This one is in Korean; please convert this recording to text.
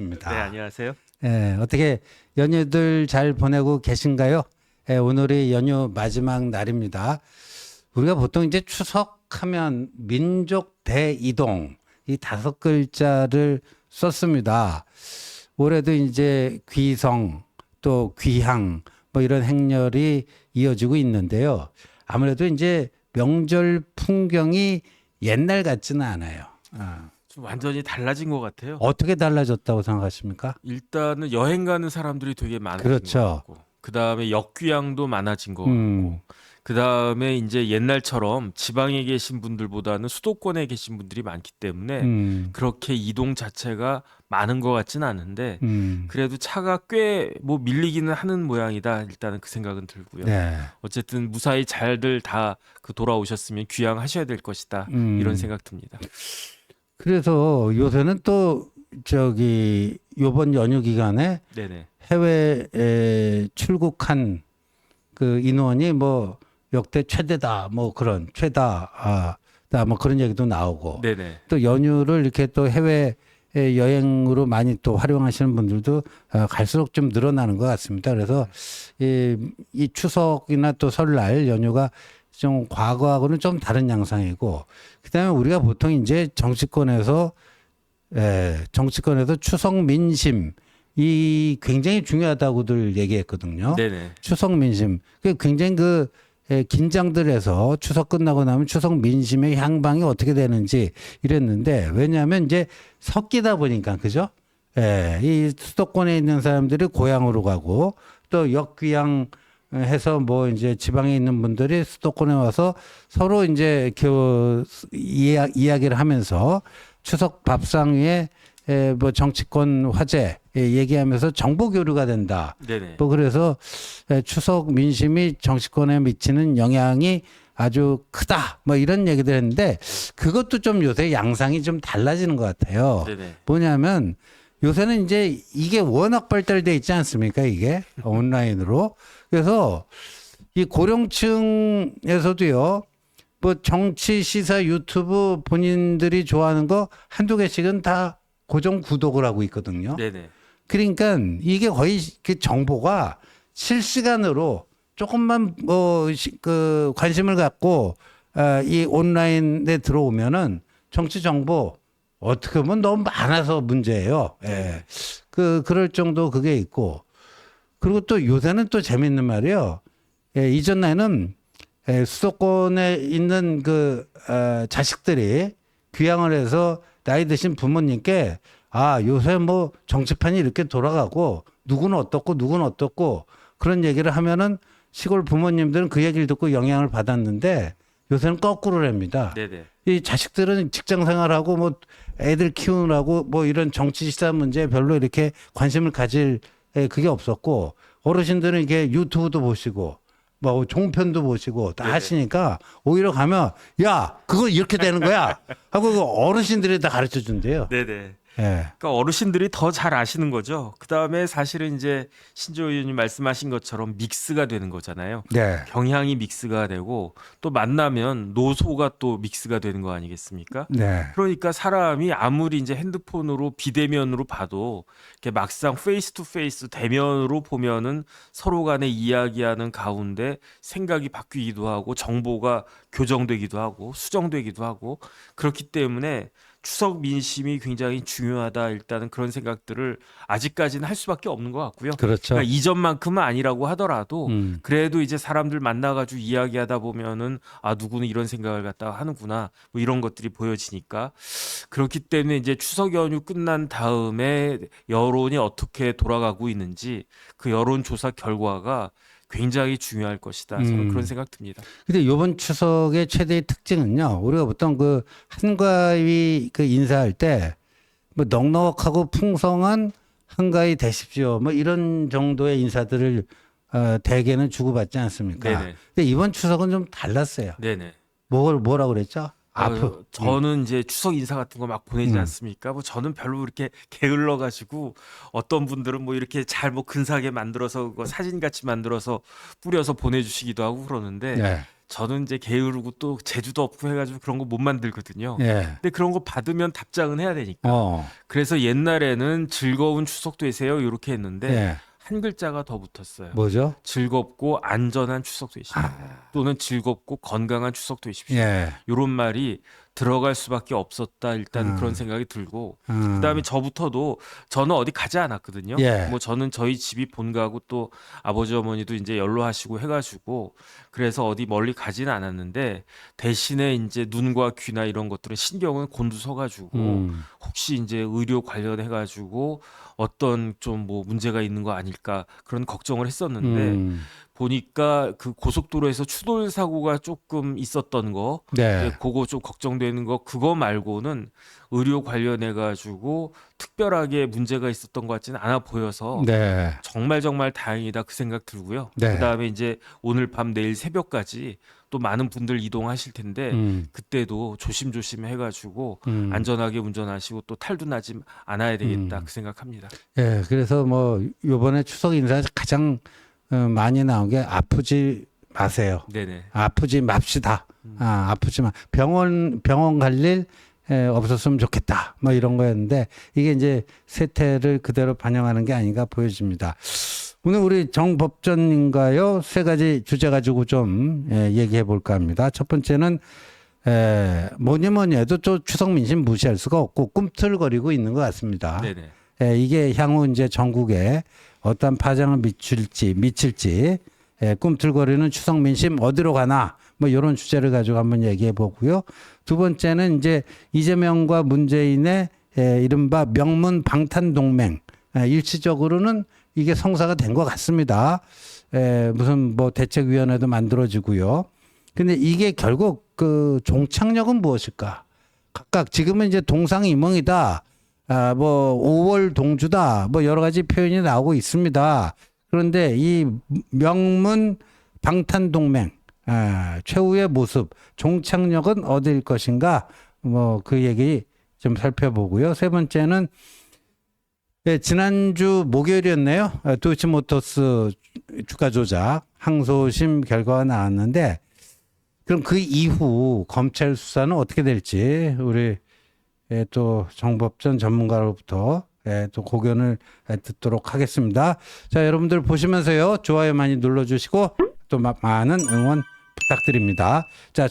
입니다. 네, 안녕하세요. 어떻게 연휴들 잘 보내고 계신가요? 오늘이 연휴 마지막 날입니다. 우리가 보통 이제 추석하면 민족 대이동 이 5글자를 썼습니다. 올해도 이제 귀성 또 귀향 뭐 이런 행렬이 이어지고 있는데요. 아무래도 이제 명절 풍경이 옛날 같지는 않아요. 좀 완전히 달라진 것 같아요. 어떻게 달라졌다고 생각하십니까? 일단은 여행 가는 사람들이 되게 많아진 그렇죠. 것 같고, 그 다음에 역귀향도 많아진 것 같고, 음. 그 다음에 이제 옛날처럼 지방에 계신 분들보다는 수도권에 계신 분들이 많기 때문에 그렇게 이동 자체가 많은 것 같지는 않은데, 그래도 차가 꽤 뭐 밀리기는 하는 모양이다. 일단은 그 생각은 들고요. 네. 어쨌든 무사히 잘들 다 그 돌아오셨으면 귀향하셔야 될 것이다. 이런 생각 듭니다. 그래서 요새는 또 저기 요번 연휴 기간에 네네. 해외에 출국한 그 인원이 뭐 역대 최대다 뭐 그런 뭐 그런 얘기도 나오고 네네. 또 연휴를 이렇게 또 해외 여행으로 많이 또 활용하시는 분들도 갈수록 좀 늘어나는 것 같습니다. 그래서 이 추석이나 또 설날 연휴가 좀 과거하고는 좀 다른 양상이고, 그다음에 우리가 보통 이제 정치권에서 추석 민심 이 굉장히 중요하다고들 얘기했거든요. 네네. 추석 민심 그 굉장히 긴장들 해서 추석 끝나고 나면 추석 민심의 향방이 어떻게 되는지 이랬는데, 왜냐하면 이제 섞이다 보니까 그죠? 이 수도권에 있는 사람들이 고향으로 가고 또 역귀향 해서 뭐 이제 지방에 있는 분들이 수도권에 와서 서로 이제 이야기를 하면서 추석 밥상 위에 뭐 정치권 화제 얘기하면서 정보 교류가 된다. 네네. 뭐 그래서 추석 민심이 정치권에 미치는 영향이 아주 크다. 뭐 이런 얘기들 했는데, 그것도 좀 요새 양상이 좀 달라지는 것 같아요. 네네. 뭐냐면 요새는 이제 이게 워낙 발달돼 있지 않습니까? 이게 온라인으로. 그래서 이 고령층에서도요, 뭐 정치 시사 유튜브 본인들이 좋아하는 거 한두 개씩은 다 고정 구독을 하고 있거든요. 네네. 그러니까 이게 거의 그 정보가 실시간으로 조금만 그 관심을 갖고 이 온라인에 들어오면은 정치 정보 어떻게 보면 너무 많아서 문제예요. 예. 그럴 정도 그게 있고, 그리고 또 요새는 또 재밌는 말이에요. 이전에는 수도권에 있는 자식들이 귀향을 해서 나이 드신 부모님께 요새 뭐 정치판이 이렇게 돌아가고 누구는 어떻고 그런 얘기를 하면은 시골 부모님들은 그 얘기를 듣고 영향을 받았는데, 요새는 거꾸로랍니다. 네네. 이 자식들은 직장 생활하고 뭐 애들 키우느라고 뭐 이런 정치 시사 문제에 별로 이렇게 관심을 가질 그게 없었고, 어르신들은 이게 유튜브도 보시고 뭐 종편도 보시고 다 네네. 하시니까 오히려 가면 야 그거 이렇게 되는 거야 하고 그 어르신들이 다 가르쳐 준대요. 네네. 예. 그러니까 어르신들이 더 잘 아시는 거죠. 그 다음에 사실은 이제 신조 의원님 말씀하신 것처럼 믹스가 되는 거잖아요. 네. 경향이 믹스가 되고 또 만나면 노소가 또 믹스가 되는 거 아니겠습니까? 네. 그러니까 사람이 아무리 이제 핸드폰으로 비대면으로 봐도 이렇게 막상 페이스 투 페이스 대면으로 보면은 서로 간에 이야기하는 가운데 생각이 바뀌기도 하고 정보가 교정되기도 하고 수정되기도 하고, 그렇기 때문에 추석 민심이 굉장히 중요하다. 일단은 그런 생각들을 아직까지는 할 수밖에 없는 것 같고요. 그렇죠. 그러니까 이전만큼은 아니라고 하더라도 음. 그래도 이제 사람들 만나가지고 이야기하다 보면은 누구는 이런 생각을 갖다가 하는구나, 뭐 이런 것들이 보여지니까, 그렇기 때문에 이제 추석 연휴 끝난 다음에 여론이 어떻게 돌아가고 있는지 그 여론조사 결과가 굉장히 중요할 것이다. 저는 그런 생각 듭니다. 근데 이번 추석의 최대의 특징은요, 우리가 보통 그 한가위 그 인사할 때 뭐 넉넉하고 풍성한 한가위 되십시오 뭐 이런 정도의 인사들을 대개는 주고받지 않습니까? 네네. 근데 이번 추석은 좀 달랐어요. 네네. 뭐라고 그랬죠? 저는 이제 추석 인사 같은 거 막 보내지 않습니까? 뭐 저는 별로 이렇게 게을러 가지고 어떤 분들은 뭐 이렇게 잘 뭐 근사하게 만들어서 그거 사진 같이 만들어서 뿌려서 보내주시기도 하고 그러는데 예. 저는 이제 게으르고 또 재주도 없고 해가지고 그런 거 못 만들거든요. 예. 근데 그런 거 받으면 답장은 해야 되니까. 어. 그래서 옛날에는 즐거운 추석 되세요 이렇게 했는데 예. 한 글자가 더 붙었어요. 뭐죠? 즐겁고 안전한 추석 되십시오. 또는 즐겁고 건강한 추석 되십시오. 예. 이런 말이 들어갈 수밖에 없었다. 일단 그런 생각이 들고 음. 그다음에 저부터도 저는 어디 가지 않았거든요. 예. 뭐 저는 저희 집이 본가고 또 아버지 어머니도 이제 연로하시고 해가지고 그래서 어디 멀리 가지는 않았는데 대신에 이제 눈과 귀나 이런 것들은 신경은 곤두서가지고 혹시 이제 의료 관련해가지고 어떤 좀 뭐 문제가 있는 거 아닐까 그런 걱정을 했었는데 보니까 그 고속도로에서 추돌 사고가 조금 있었던 거, 네. 그거 좀 걱정되는 거, 그거 말고는 의료 관련해 가지고 특별하게 문제가 있었던 것 같지는 않아 보여서 네. 정말 정말 다행이다 그 생각 들고요. 네. 그다음에 이제 오늘 밤 내일 새벽까지 또 많은 분들 이동하실 텐데 그때도 조심조심 해가지고 안전하게 운전하시고 또 탈도 나지 않아야 되겠다 그 생각합니다. 예. 그래서 뭐 요번에 추석 인사에서 가장 많이 나온 게 아프지 마세요. 네네. 아프지 맙시다. 아프지 마. 병원 갈 일 없었으면 좋겠다. 뭐 이런 거였는데 이게 이제 세태를 그대로 반영하는 게 아닌가 보여집니다. 오늘 우리 정 법전님과요 세 가지 주제 가지고 좀 얘기해 볼까 합니다. 첫 번째는 뭐니 해도 또 추석 민심 무시할 수가 없고 꿈틀거리고 있는 것 같습니다. 네네. 이게 향후 이제 전국에 어떤 파장을 미칠지 꿈틀거리는 추석 민심 어디로 가나 뭐 이런 주제를 가지고 한번 얘기해 보고요. 두 번째는 이제 이재명과 문재인의 이른바 명문 방탄 동맹 일시적으로는 이게 성사가 된 것 같습니다. 무슨 뭐 대책위원회도 만들어지고요. 근데 이게 결국 그 종착역은 무엇일까? 각각 지금은 이제 동상이몽이다. 뭐 5월 동주다. 뭐 여러 가지 표현이 나오고 있습니다. 그런데 이 명문 방탄 동맹 최후의 모습, 종착역은 어디일 것인가? 뭐 그 얘기 좀 살펴보고요. 세 번째는 지난주 목요일이었네요. 도이치모터스 주가 조작 항소심 결과가 나왔는데 그럼 그 이후 검찰 수사는 어떻게 될지 우리 또 정법전 전문가로부터 또 고견을 듣도록 하겠습니다. 자, 여러분들 보시면서요. 좋아요 많이 눌러주시고 또 많은 응원 부탁드립니다. 자,